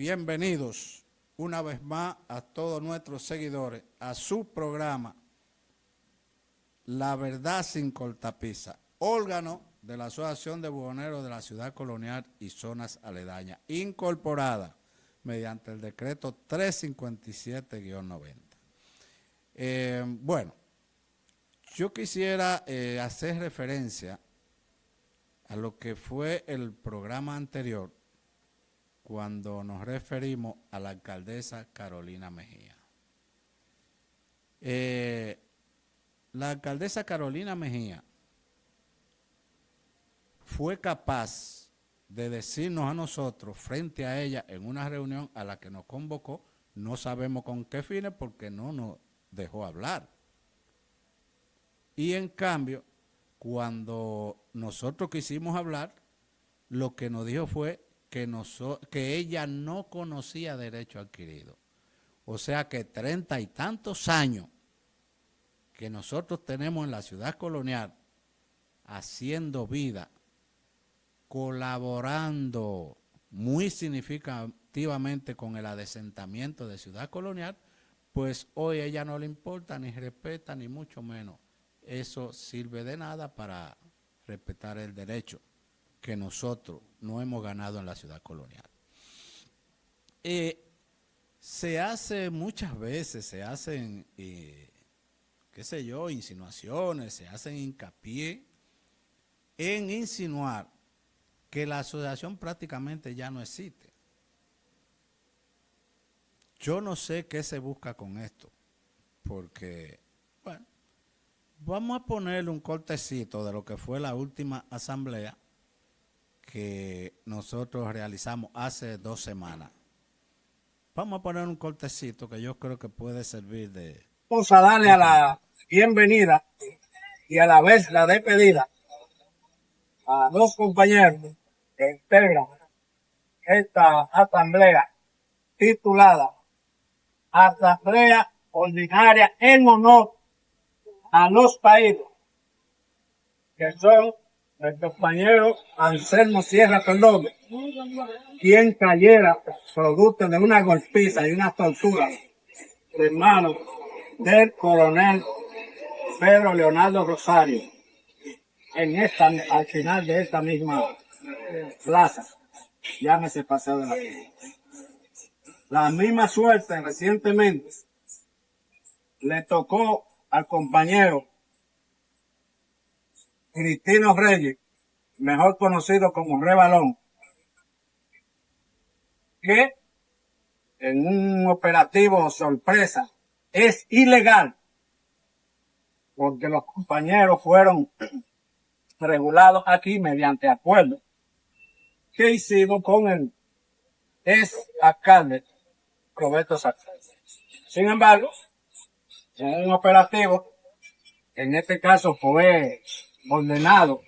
bienvenidos una vez más a todos nuestros seguidores a su programa La Verdad sin Cortapisa, órgano de la Asociación de Buhoneros de la Ciudad Colonial y Zonas Aledañas, incorporada mediante el decreto 357-90. Bueno, yo quisiera hacer referencia a lo que fue el programa anterior cuando nos referimos a la alcaldesa Carolina Mejía. La alcaldesa Carolina Mejía fue capaz de decirnos a nosotros frente a ella en una reunión a la que nos convocó, no sabemos con qué fines porque no nos dejó hablar. Y en cambio, cuando nosotros quisimos hablar, lo que nos dijo fue que ella no conocía derecho adquirido. O sea que 30 y tantos años que nosotros tenemos en la ciudad colonial haciendo vida, colaborando muy significativamente con el adesentamiento de ciudad colonial, pues hoy a ella no le importa, ni respeta, ni mucho menos. Eso sirve de nada para respetar el derecho que nosotros no hemos ganado en la ciudad colonial. Se hace muchas veces, se hacen, qué sé yo, insinuaciones, se hacen hincapié en insinuar que la asociación prácticamente ya no existe. Yo no sé qué se busca con esto, porque, bueno, vamos a ponerle un cortecito de lo que fue la última asamblea que nosotros realizamos hace 2 semanas. Vamos a poner un cortecito que yo creo que puede servir de... Vamos a darle a la bienvenida y a la vez la despedida a 2 compañeros que integran esta asamblea titulada Asamblea Ordinaria en honor a los países, que son el compañero Anselmo Sierra Perdomo, quien cayera producto de una golpiza y una tortura de manos del coronel Pedro Leonardo Rosario al final de esta misma plaza, llámese Paseo de la Cruz. La misma suerte recientemente le tocó al compañero Cristino Reyes, mejor conocido como Rey Balón, que en un operativo sorpresa es ilegal porque los compañeros fueron regulados aquí mediante acuerdo que hicimos con el ex alcalde Roberto Sacre. Sin embargo, en un operativo, en este caso fue ordenado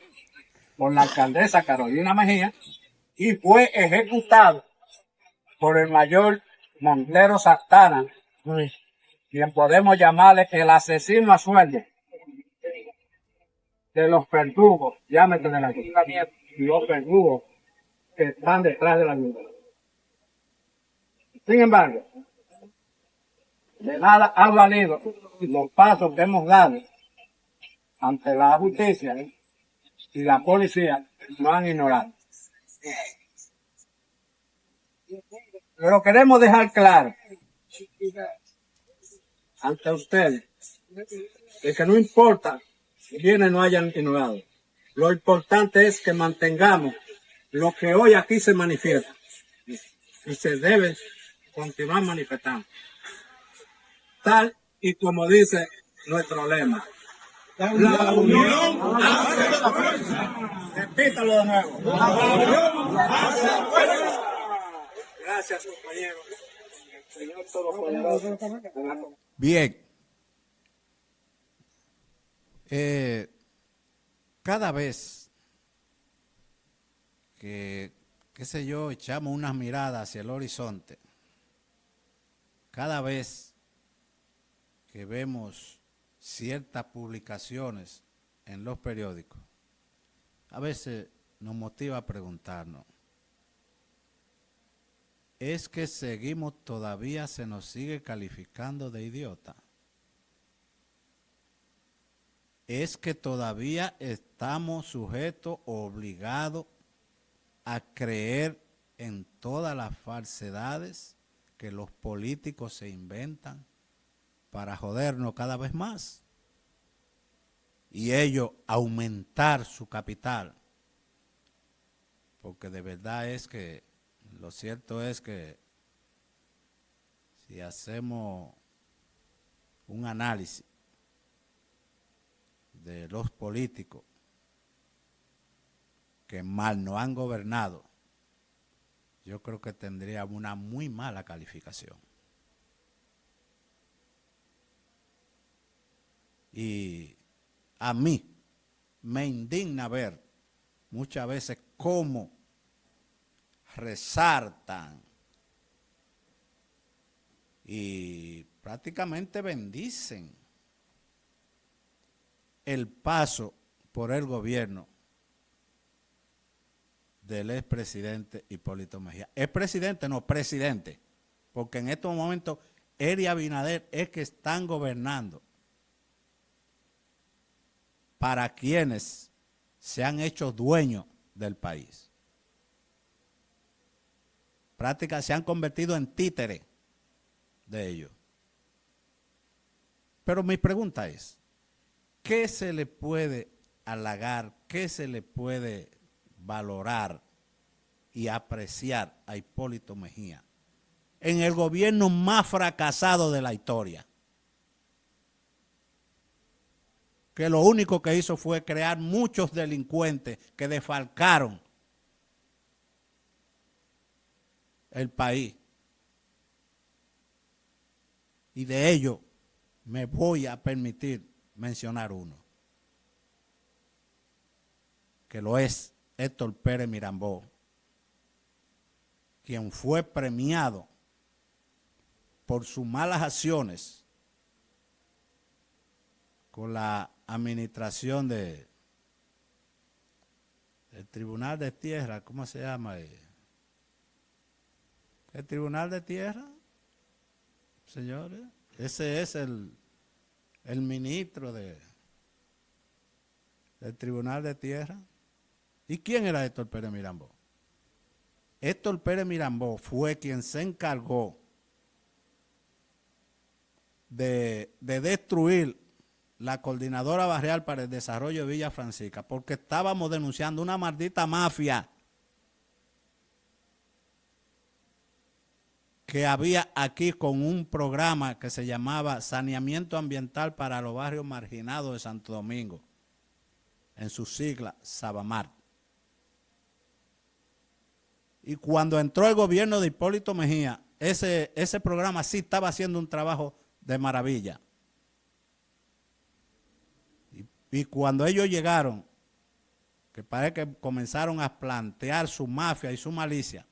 por la alcaldesa Carolina Mejía y fue ejecutado por el mayor Montero Santana, quien podemos llamarle el asesino a sueldo de los verdugos, llámate del ayuntamiento, y los verdugos que están detrás de la ayuda. Sin embargo, de nada ha valido los pasos que hemos dado ante la justicia y la policía nos han ignorado. Pero queremos dejar claro ante ustedes de que no importa quienes no hayan ignorado. Lo importante es que mantengamos lo que hoy aquí se manifiesta y se debe continuar manifestando. Tal y como dice nuestro lema. La unión hace la fuerza. Repítalo de nuevo. La unión hace la fuerza. Gracias, compañeros. Señor Todopoderoso. Bien. Cada vez que, qué sé yo, echamos unas miradas hacia el horizonte, cada vez que vemos ciertas publicaciones en los periódicos, a veces nos motiva a preguntarnos, es que seguimos, todavía se nos sigue calificando de idiota. Es que todavía estamos sujetos, obligados a creer en todas las falsedades que los políticos se inventan para jodernos cada vez más. Y ellos aumentar su capital. Porque de verdad es que, lo cierto es que si hacemos un análisis de los políticos que mal no han gobernado, yo creo que tendría una muy mala calificación. Y a mí me indigna ver muchas veces cómo resaltan y prácticamente bendicen el paso por el gobierno del expresidente Hipólito Mejía. ¿Es presidente? No, presidente. Porque en estos momentos él y Abinader es que están gobernando para quienes se han hecho dueños del país. Prácticamente se han convertido en títeres de ellos. Pero mi pregunta es, ¿qué se le puede halagar, qué se le puede valorar y apreciar a Hipólito Mejía en el gobierno más fracasado de la historia? Que lo único que hizo fue crear muchos delincuentes que defalcaron el país. Y de ello me voy a permitir mencionar uno, que lo es Héctor Pérez Mirambó, quien fue premiado por sus malas acciones con la administración del Tribunal de Tierra, ¿cómo se llama? El Tribunal de Tierra, señores, ese es el ministro del Tribunal de Tierra. ¿Y quién era Héctor Pérez Mirambó? Héctor Pérez Mirambó fue quien se encargó de destruir la Coordinadora Barrial para el Desarrollo de Villa Francisca, porque estábamos denunciando una maldita mafia que había aquí con un programa que se llamaba Saneamiento Ambiental para los Barrios Marginados de Santo Domingo, en su sigla Sabamart. Y cuando entró el gobierno de Hipólito Mejía, ese programa sí estaba haciendo un trabajo de maravilla. Y cuando ellos llegaron, que parece que comenzaron a plantear su mafia y su malicia,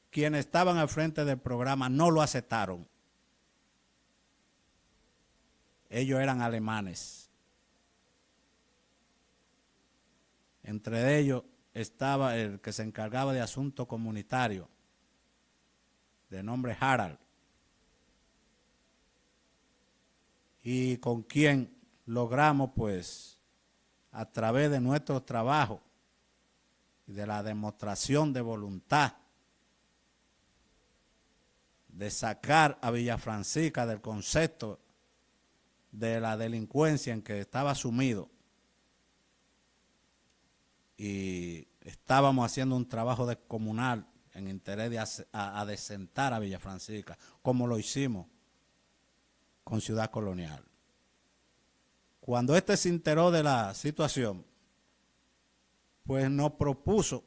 quienes estaban al frente del programa no lo aceptaron. Ellos eran alemanes. Entre ellos estaba el que se encargaba de asuntos comunitarios, de nombre Harald, y con quien logramos, pues, a través de nuestro trabajo y de la demostración de voluntad, de sacar a Villa Francisca del concepto de la delincuencia en que estaba sumido, y estábamos haciendo un trabajo descomunal en interés de adecentar a Villa Francisca, como lo hicimos con Ciudad Colonial. Cuando este se enteró de la situación, pues nos propuso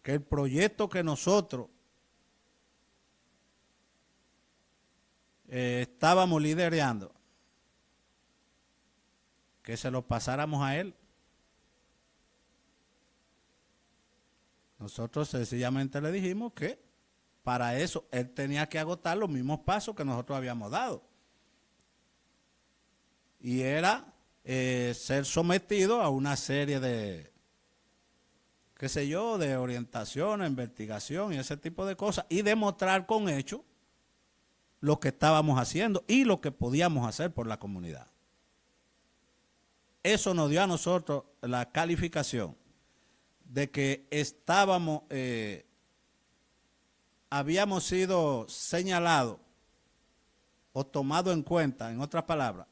que el proyecto que nosotros estábamos liderando, que se lo pasáramos a él. Nosotros sencillamente le dijimos que para eso él tenía que agotar los mismos pasos que nosotros habíamos dado. Y era ser sometido a una serie de qué sé yo, de orientación, investigación y ese tipo de cosas, y demostrar con hechos lo que estábamos haciendo y lo que podíamos hacer por la comunidad. Eso nos dio a nosotros la calificación de que habíamos sido señalados o tomados en cuenta, en otras palabras,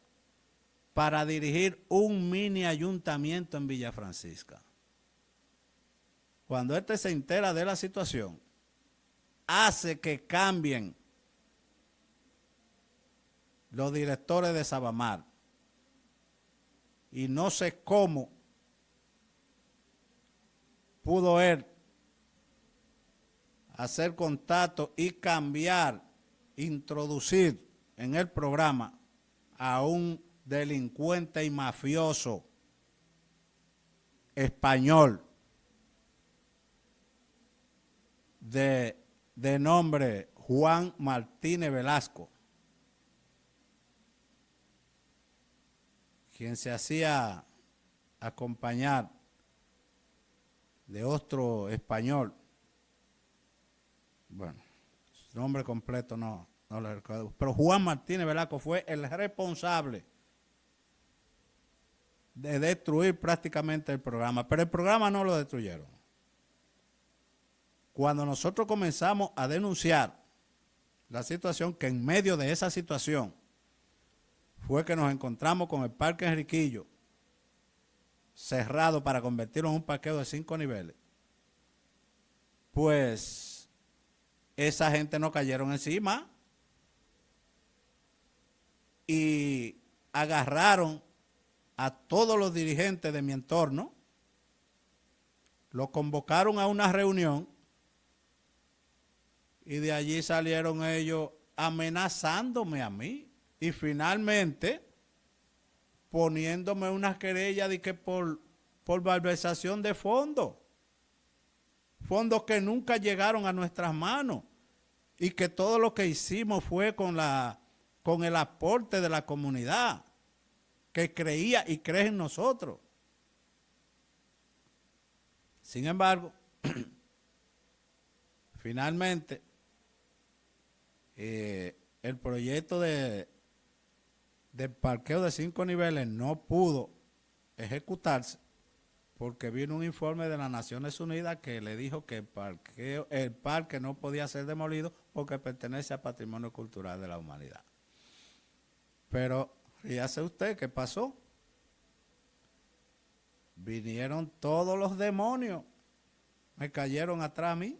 para dirigir un mini ayuntamiento en Villa Francisca. Cuando este se entera de la situación, hace que cambien los directores de Sabamar. Y no sé cómo pudo él hacer contacto y cambiar, introducir en el programa a un delincuente y mafioso español de nombre Juan Martínez Velasco, quien se hacía acompañar de otro español. Bueno, su nombre completo no lo recuerdo, pero Juan Martínez Velasco fue el responsable de destruir prácticamente el programa, pero el programa no lo destruyeron. Cuando nosotros comenzamos a denunciar la situación, que en medio de esa situación fue que nos encontramos con el Parque Enriquillo cerrado para convertirlo en un parqueo de 5 niveles, pues esa gente nos cayeron encima y agarraron a todos los dirigentes de mi entorno, los convocaron a una reunión y de allí salieron ellos amenazándome a mí y finalmente poniéndome una querella de que por malversación de fondos que nunca llegaron a nuestras manos y que todo lo que hicimos fue con el aporte de la comunidad que creía y cree en nosotros. Sin embargo, finalmente el proyecto del parqueo de 5 niveles no pudo ejecutarse porque vino un informe de las Naciones Unidas que le dijo que el parque no podía ser demolido porque pertenece al patrimonio cultural de la humanidad. Pero fíjese usted qué pasó. Vinieron todos los demonios, me cayeron atrás a mí,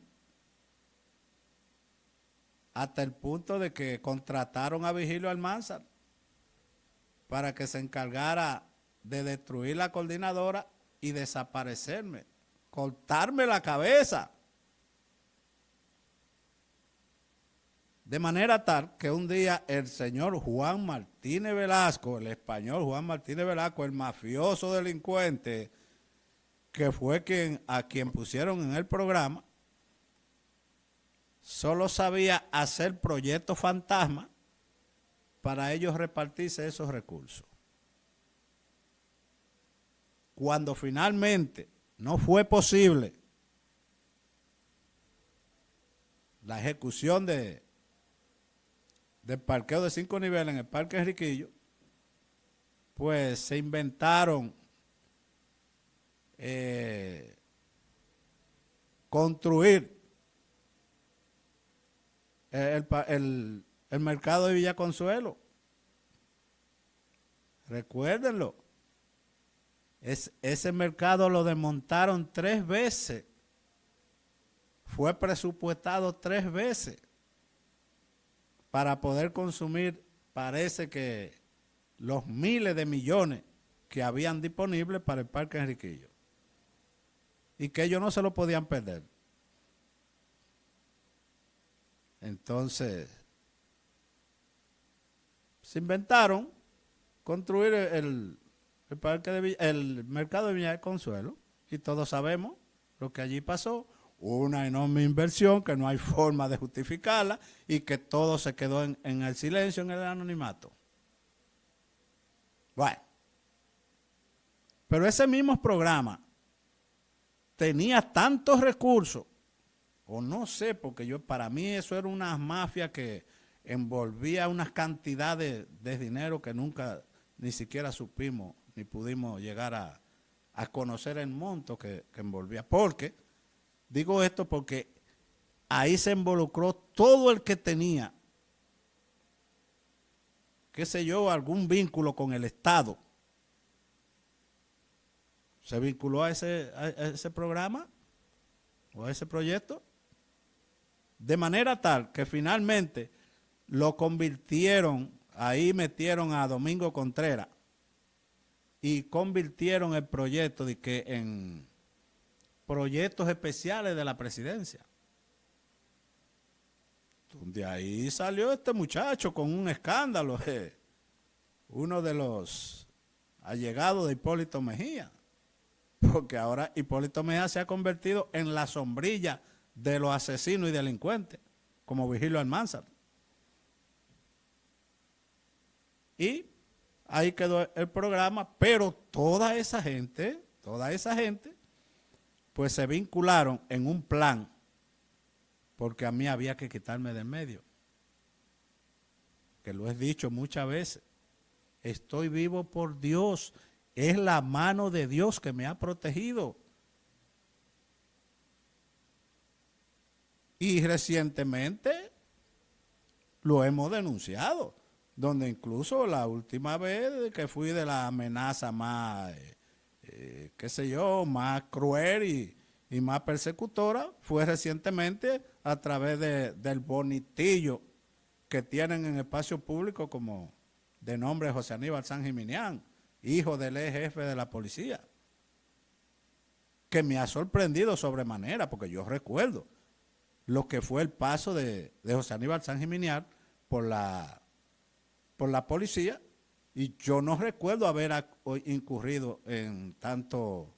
hasta el punto de que contrataron a Vigilio Almanzar para que se encargara de destruir la coordinadora y desaparecerme, cortarme la cabeza. De manera tal que un día el señor Juan Martínez Velasco, el español Juan Martínez Velasco, el mafioso delincuente, que fue a quien pusieron en el programa, solo sabía hacer proyectos fantasma para ellos repartirse esos recursos. Cuando finalmente no fue posible la ejecución del parqueo de 5 niveles en el Parque Enriquillo, pues se inventaron construir el mercado de Villa Consuelo. Recuérdenlo. Ese mercado lo desmontaron 3 veces. Fue presupuestado 3 veces para poder consumir, parece que los miles de millones que habían disponibles para el Parque Enriquillo. Y que ellos no se lo podían perder. Entonces, se inventaron construir el mercado de Villa de Consuelo, y todos sabemos lo que allí pasó, una enorme inversión que no hay forma de justificarla y que todo se quedó en el silencio, en el anonimato. Bueno, pero ese mismo programa tenía tantos recursos, o no sé, porque para mí eso era una mafia que envolvía unas cantidades de dinero que nunca ni siquiera supimos ni pudimos llegar a conocer el monto que envolvía. Porque, digo esto porque ahí se involucró todo el que tenía, qué sé yo, algún vínculo con el Estado. Se vinculó a ese programa o a ese proyecto, de manera tal que finalmente lo convirtieron, ahí metieron a Domingo Contreras y convirtieron el proyecto de que en proyectos especiales de la presidencia. De ahí salió este muchacho con un escándalo, uno de los allegados de Hipólito Mejía, porque ahora Hipólito Mejía se ha convertido en la sombrilla de los asesinos y delincuentes, como Vigilio Almanzar. Y ahí quedó el programa, pero toda esa gente, pues se vincularon en un plan, porque a mí había que quitarme del medio. Que lo he dicho muchas veces, estoy vivo por Dios, es la mano de Dios que me ha protegido. Y recientemente lo hemos denunciado, donde incluso la última vez que fui de la amenaza más, qué sé yo, más cruel y más persecutora, fue recientemente a través del bonitillo que tienen en espacio público como de nombre José Aníbal San Giminián, hijo del ex jefe de la policía, que me ha sorprendido sobremanera, porque yo recuerdo lo que fue el paso de José Aníbal San Giminián por la policía, y yo no recuerdo haber incurrido en tanto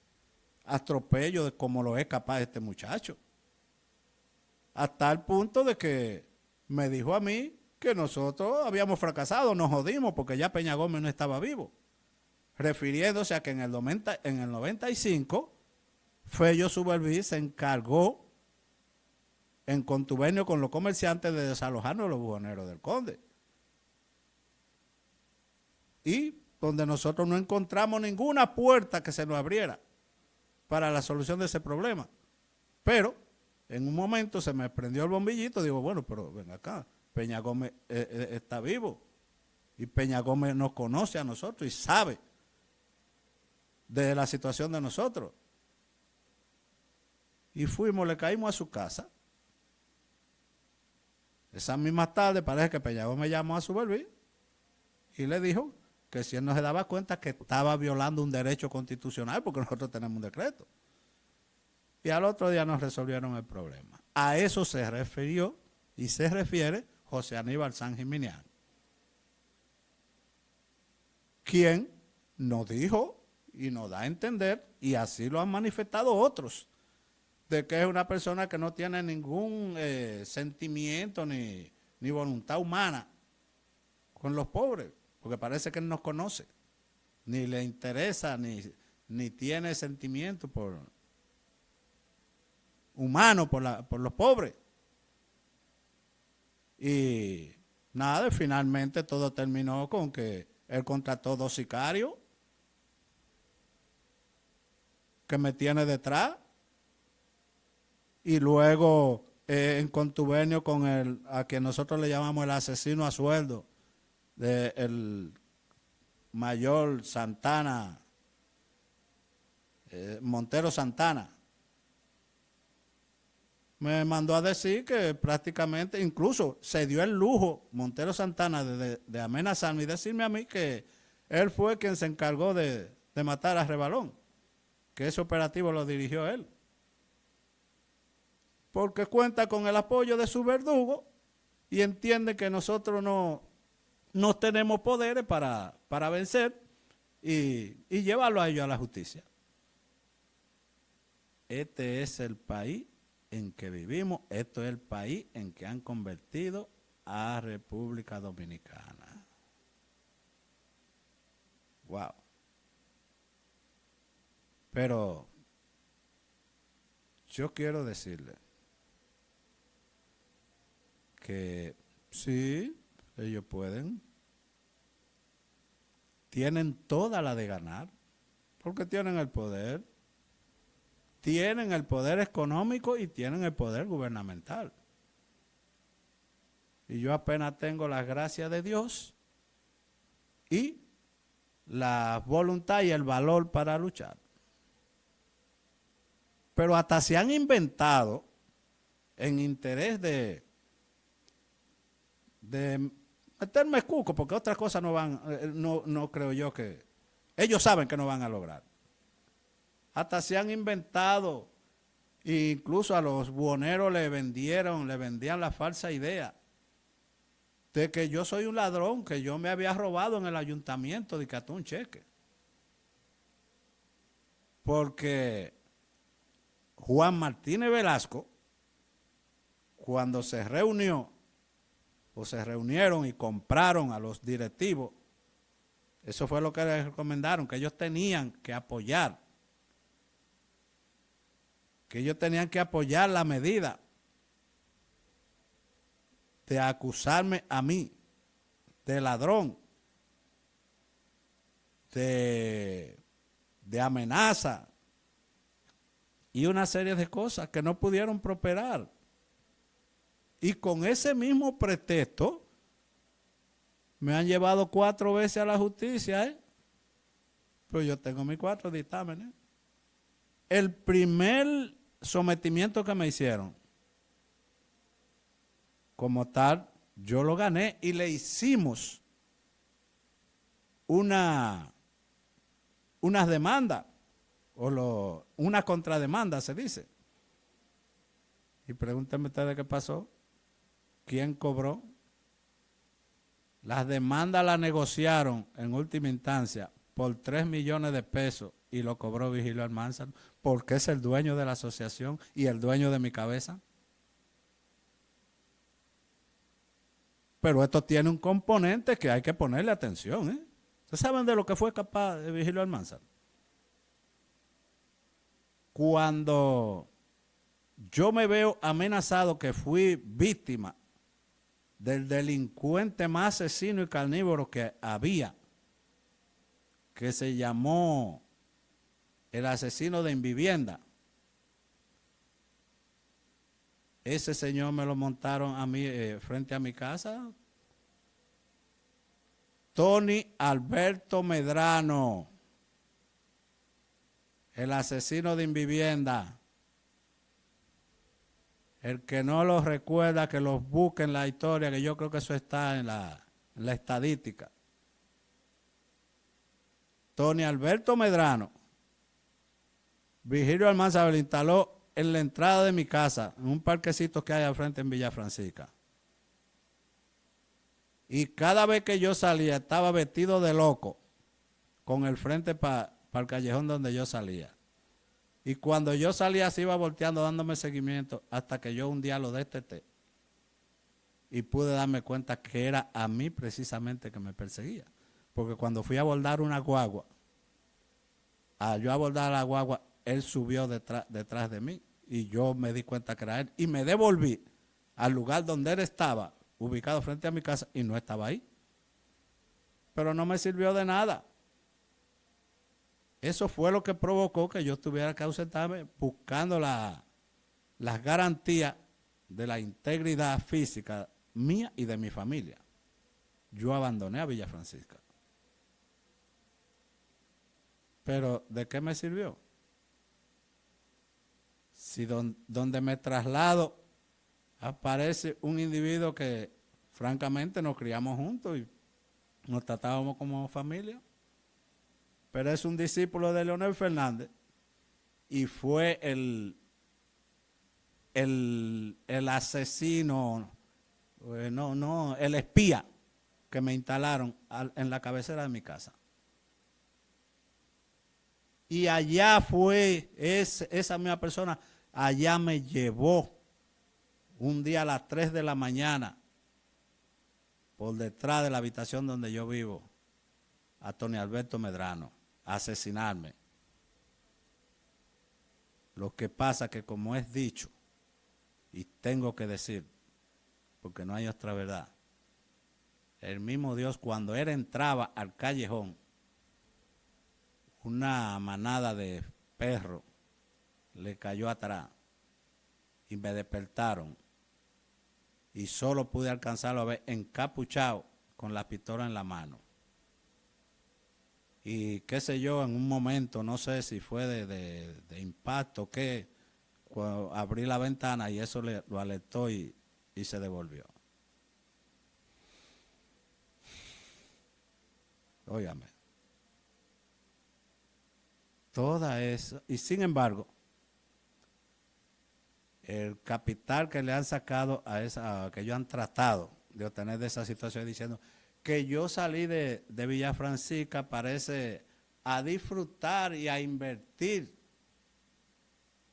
atropello como lo es capaz este muchacho. Hasta el punto de que me dijo a mí que nosotros habíamos fracasado, nos jodimos porque ya Peña Gómez no estaba vivo, refiriéndose a que en el 95 Fello Suberví se encargó en contubernio con los comerciantes de desalojarnos los buhoneros del Conde. Y donde nosotros no encontramos ninguna puerta que se nos abriera para la solución de ese problema. Pero en un momento se me prendió el bombillito, digo, bueno, pero ven acá, Peña Gómez está vivo y Peña Gómez nos conoce a nosotros y sabe de la situación de nosotros. Y fuimos, le caímos a su casa. Esa misma tarde parece que Peña Gómez llamó a Suberví y le dijo que si él no se daba cuenta que estaba violando un derecho constitucional, porque nosotros tenemos un decreto. Y al otro día nos resolvieron el problema. A eso se refirió y se refiere José Aníbal San Giminián, quien nos dijo y nos da a entender, y así lo han manifestado otros, de que es una persona que no tiene ningún sentimiento ni voluntad humana con los pobres, porque parece que él nos conoce, ni le interesa, ni tiene sentimiento humano por los pobres. Y nada, finalmente todo terminó con que él contrató 2 sicarios que me tiene detrás, y luego en contubernio con a quien nosotros le llamamos el asesino a sueldo, el mayor Santana, Montero Santana, me mandó a decir que prácticamente, incluso se dio el lujo Montero Santana de amenazarme y decirme a mí que él fue quien se encargó de matar a Rebalón, que ese operativo lo dirigió él, porque cuenta con el apoyo de su verdugo y entiende que nosotros no tenemos poderes para vencer y llevarlo a ellos a la justicia. Este es el país en que vivimos, esto es el país en que han convertido a República Dominicana. Wow. Pero yo quiero decirle que sí, ellos pueden, tienen toda la de ganar, porque tienen el poder económico y tienen el poder gubernamental. Y yo apenas tengo la gracia de Dios y la voluntad y el valor para luchar. Pero hasta se han inventado en interés de meterme cuco, porque otras cosas no van, no creo yo que, ellos saben que no van a lograr. Hasta se han inventado, incluso a los buhoneros le vendían la falsa idea de que yo soy un ladrón, que yo me había robado en el ayuntamiento de Catún un cheque. Porque Juan Martínez Velasco, cuando se reunió, o se reunieron y compraron a los directivos, eso fue lo que les recomendaron, que ellos tenían que apoyar, la medida de acusarme a mí de ladrón, de amenaza y una serie de cosas que no pudieron prosperar. Y con ese mismo pretexto me han llevado 4 veces a la justicia, pero yo tengo mis 4 dictámenes. El primer sometimiento que me hicieron, como tal, yo lo gané y le hicimos unas demandas, una contrademanda se dice. Y pregúntenme ustedes qué pasó, quién cobró. Las demandas las negociaron en última instancia por 3 millones de pesos y lo cobró Vigilio Almanzar, porque es el dueño de la asociación y el dueño de mi cabeza. Pero esto tiene un componente que hay que ponerle atención, ¿eh? ¿Ustedes saben de lo que fue capaz de Vigilio Almanzar? Cuando yo me veo amenazado, que fui víctima del delincuente más asesino y carnívoro que había, que se llamó el asesino de Invivienda. Ese señor me lo montaron a mí frente a mi casa. Tony Alberto Medrano, el asesino de Invivienda. El que no los recuerda, que los busque en la historia, que yo creo que eso está en la estadística. Tony Alberto Medrano, Vigilio Almanzar, lo instaló en la entrada de mi casa, en un parquecito que hay al frente en Villa Francisca. Y cada vez que yo salía, estaba vestido de loco, con el frente para el callejón donde yo salía. Y cuando yo salía, se iba volteando, dándome seguimiento, hasta que yo un día lo desteté. Y pude darme cuenta que era a mí precisamente que me perseguía. Porque cuando fui a abordar una guagua, yo abordar la guagua, él subió detrás de mí. Y yo me di cuenta que era él. Y me devolví al lugar donde él estaba, ubicado frente a mi casa, y no estaba ahí. Pero no me sirvió de nada. Eso fue lo que provocó que yo tuviera que ausentarme buscando las garantías de la integridad física mía y de mi familia. Yo abandoné a Villa Francisca. Pero ¿de qué me sirvió? Si donde me traslado aparece un individuo que francamente nos criamos juntos y nos tratábamos como familia, pero es un discípulo de Leonel Fernández y fue el asesino, el espía que me instalaron en la cabecera de mi casa. Y allá fue esa misma persona, allá me llevó un día a las 3 de la mañana por detrás de la habitación donde yo vivo a Tony Alberto Medrano a asesinarme. Lo que pasa que como es dicho, y tengo que decir, porque no hay otra verdad, el mismo Dios cuando él entraba al callejón, una manada de perros le cayó atrás y me despertaron y solo pude alcanzarlo a ver encapuchado con la pistola en la mano. Y qué sé yo, en un momento, no sé si fue de impacto o qué, abrí la ventana y eso lo alertó y se devolvió. Óigame. Toda eso. Y sin embargo, el capital que le han sacado que ellos han tratado de obtener de esa situación diciendo que yo salí de Villa Francisca parece a disfrutar y a invertir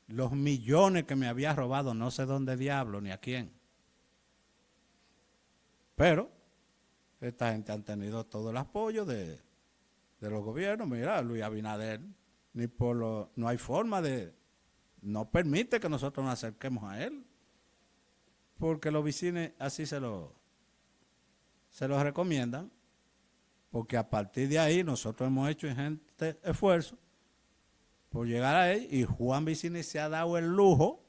los millones que me había robado, no sé dónde diablo ni a quién. Pero esta gente han tenido todo el apoyo de los gobiernos. Mira, Luis Abinader, no hay forma no permite que nosotros nos acerquemos a él, porque los vecinos así se lo recomiendan, porque a partir de ahí nosotros hemos hecho ingente esfuerzo por llegar a él y Juan Vicini se ha dado el lujo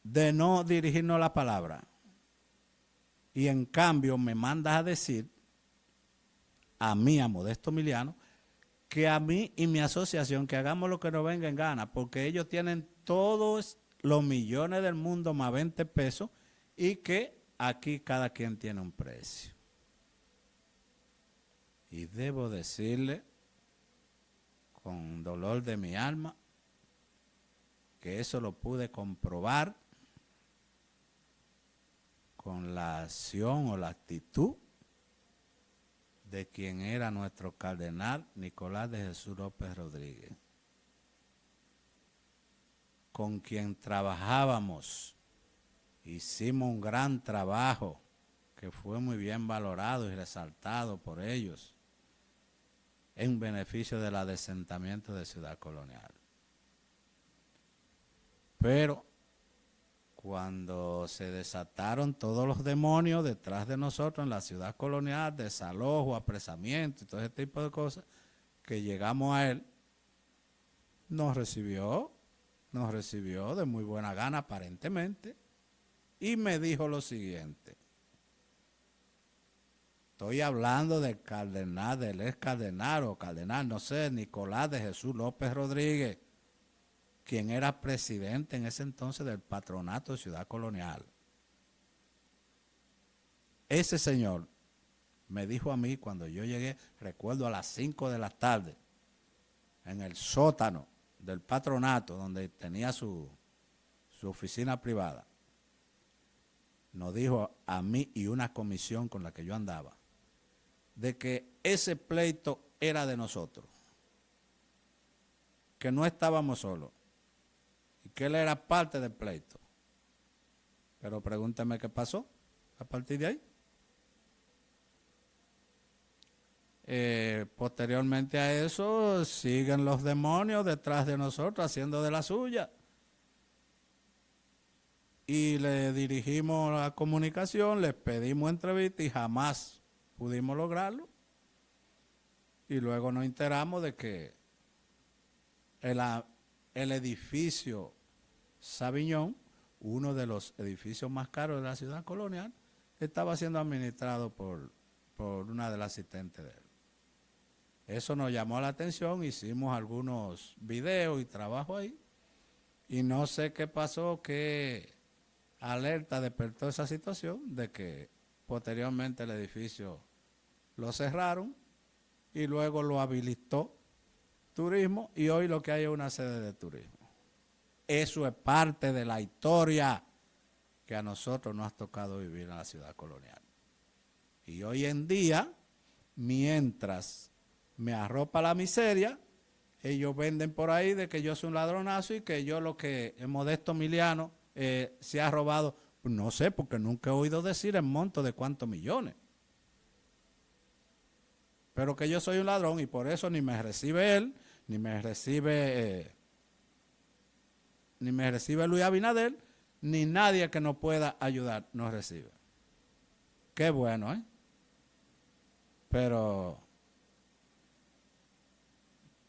de no dirigirnos la palabra. Y en cambio me mandas a decir a mí, a Modesto Miliano, que a mí y mi asociación que hagamos lo que nos venga en gana, porque ellos tienen todos los millones del mundo más 20 pesos y que aquí cada quien tiene un precio. Y debo decirle con dolor de mi alma que eso lo pude comprobar con la acción o la actitud de quien era nuestro cardenal Nicolás de Jesús López Rodríguez, con quien trabajábamos, hicimos un gran trabajo que fue muy bien valorado y resaltado por ellos en beneficio del asentamiento de Ciudad Colonial. Pero cuando se desataron todos los demonios detrás de nosotros en la Ciudad Colonial, desalojo, apresamiento y todo ese tipo de cosas, que llegamos a él, nos recibió de muy buena gana aparentemente, y me dijo lo siguiente: estoy hablando del cardenal, del ex cardenal o cardenal, no sé, Nicolás de Jesús López Rodríguez, quien era presidente en ese entonces del patronato de Ciudad Colonial. Ese señor me dijo a mí cuando yo llegué, recuerdo a las 5 de la tarde, en el sótano del patronato donde tenía su oficina privada, nos dijo a mí y una comisión con la que yo andaba, de que ese pleito era de nosotros, que no estábamos solos, y que él era parte del pleito. Pero pregúntame qué pasó a partir de ahí. Posteriormente a eso, siguen los demonios detrás de nosotros, haciendo de la suya. Y le dirigimos la comunicación, les pedimos entrevista y jamás pudimos lograrlo. Y luego nos enteramos de que el edificio Sabiñón, uno de los edificios más caros de la Ciudad Colonial, estaba siendo administrado por una de las asistentes de él. Eso nos llamó la atención, hicimos algunos videos y trabajo ahí, y no sé qué pasó, qué alerta despertó esa situación de que posteriormente el edificio lo cerraron y luego lo habilitó turismo, y hoy lo que hay es una sede de turismo. Eso es parte de la historia que a nosotros nos ha tocado vivir en la Ciudad Colonial. Y hoy en día, mientras me arropa la miseria, ellos venden por ahí de que yo soy un ladronazo y que yo lo que Modesto Miliano se ha robado, no sé, porque nunca he oído decir el monto de cuántos millones. Pero que yo soy un ladrón y por eso ni me recibe él, ni me recibe Luis Abinader, ni nadie que nos pueda ayudar nos recibe. Qué bueno, ¿eh? Pero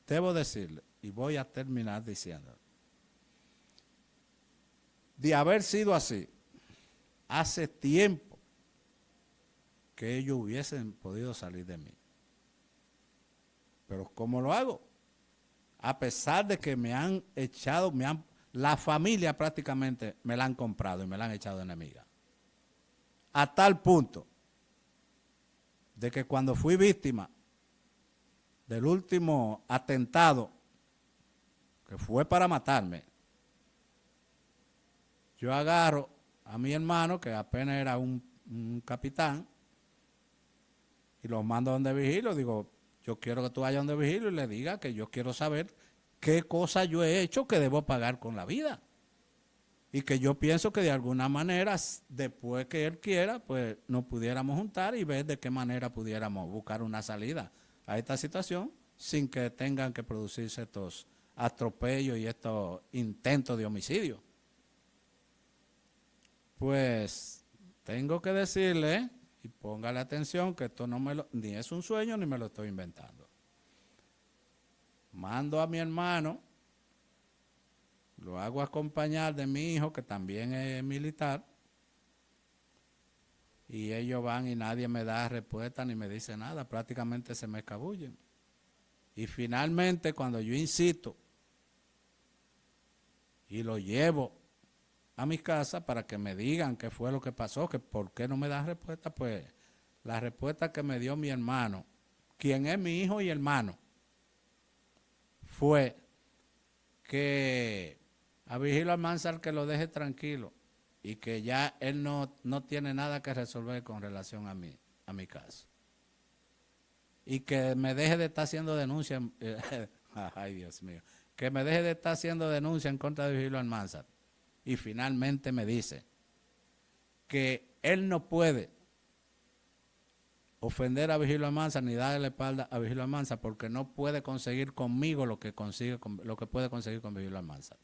debo decirle, y voy a terminar diciendo, de haber sido así, hace tiempo que ellos hubiesen podido salir de mí. Pero ¿cómo lo hago? A pesar de que me han echado, la familia prácticamente me la han comprado y me la han echado de enemiga. A tal punto de que cuando fui víctima del último atentado, que fue para matarme, yo agarro a mi hermano, que apenas era un capitán, y lo mando donde Vigilio. Digo, yo quiero que tú vayas donde Vigilio y le diga que yo quiero saber qué cosa yo he hecho que debo pagar con la vida. Y que yo pienso que de alguna manera, después que él quiera, pues nos pudiéramos juntar y ver de qué manera pudiéramos buscar una salida a esta situación sin que tengan que producirse estos atropellos y estos intentos de homicidio. Pues tengo que decirle, y póngale atención, que esto ni es un sueño ni me lo estoy inventando. Mando a mi hermano, lo hago acompañar de mi hijo, que también es militar, y ellos van y nadie me da respuesta ni me dice nada, prácticamente se me escabullen. Y finalmente, cuando yo insisto y lo llevo a mi casa para que me digan qué fue lo que pasó, que por qué no me da respuesta, pues la respuesta que me dio mi hermano, quien es mi hijo y hermano, fue que a Vigilio Almanzar que lo deje tranquilo y que ya él no tiene nada que resolver con relación a mi caso. Y que me deje de estar haciendo denuncia, ay Dios mío, que me deje de estar haciendo denuncia en contra de Vigilio Almanzar. Y finalmente me dice que él no puede ofender a Vigilio Almanzar ni darle la espalda a Vigilio Almanzar porque no puede conseguir conmigo lo que puede conseguir con Vigilio Almanzar.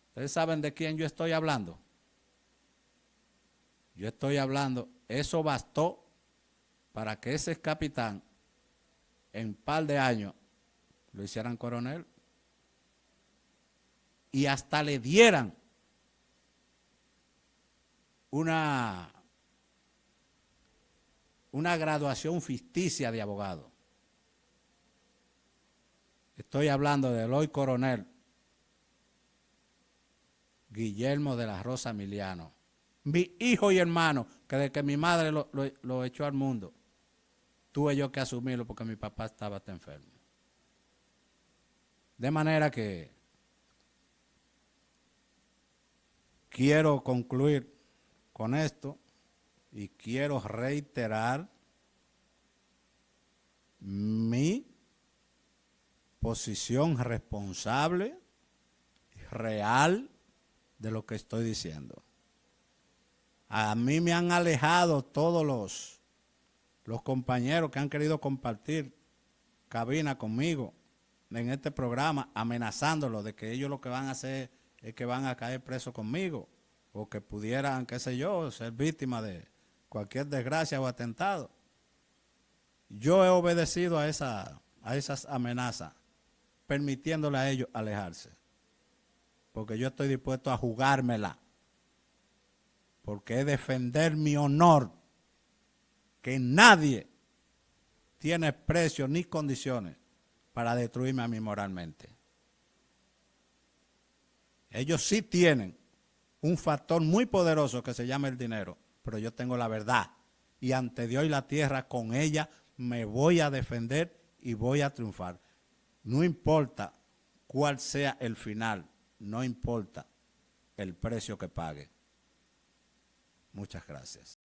¿Ustedes saben de quién yo estoy hablando? Yo estoy hablando, eso bastó para que ese capitán en un par de años lo hicieran coronel y hasta le dieran una graduación ficticia de abogado. Estoy hablando del hoy coronel Guillermo de la Rosa Emiliano, mi hijo y hermano, que desde que mi madre lo echó al mundo, tuve yo que asumirlo porque mi papá estaba hasta enfermo. De manera que quiero concluir con esto y quiero reiterar mi posición responsable, real, de lo que estoy diciendo. A mí me han alejado todos los compañeros que han querido compartir cabina conmigo en este programa, amenazándolos de que ellos lo que van a hacer es que van a caer presos conmigo o que pudieran, qué sé yo, ser víctimas de cualquier desgracia o atentado. Yo he obedecido a esas amenazas, permitiéndole a ellos alejarse. Porque yo estoy dispuesto a jugármela. Porque es defender mi honor. Que nadie tiene precio ni condiciones para destruirme a mí moralmente. Ellos sí tienen un factor muy poderoso que se llama el dinero, pero yo tengo la verdad. Y ante Dios y la tierra, con ella me voy a defender y voy a triunfar. No importa cuál sea el final. No importa el precio que pague. Muchas gracias.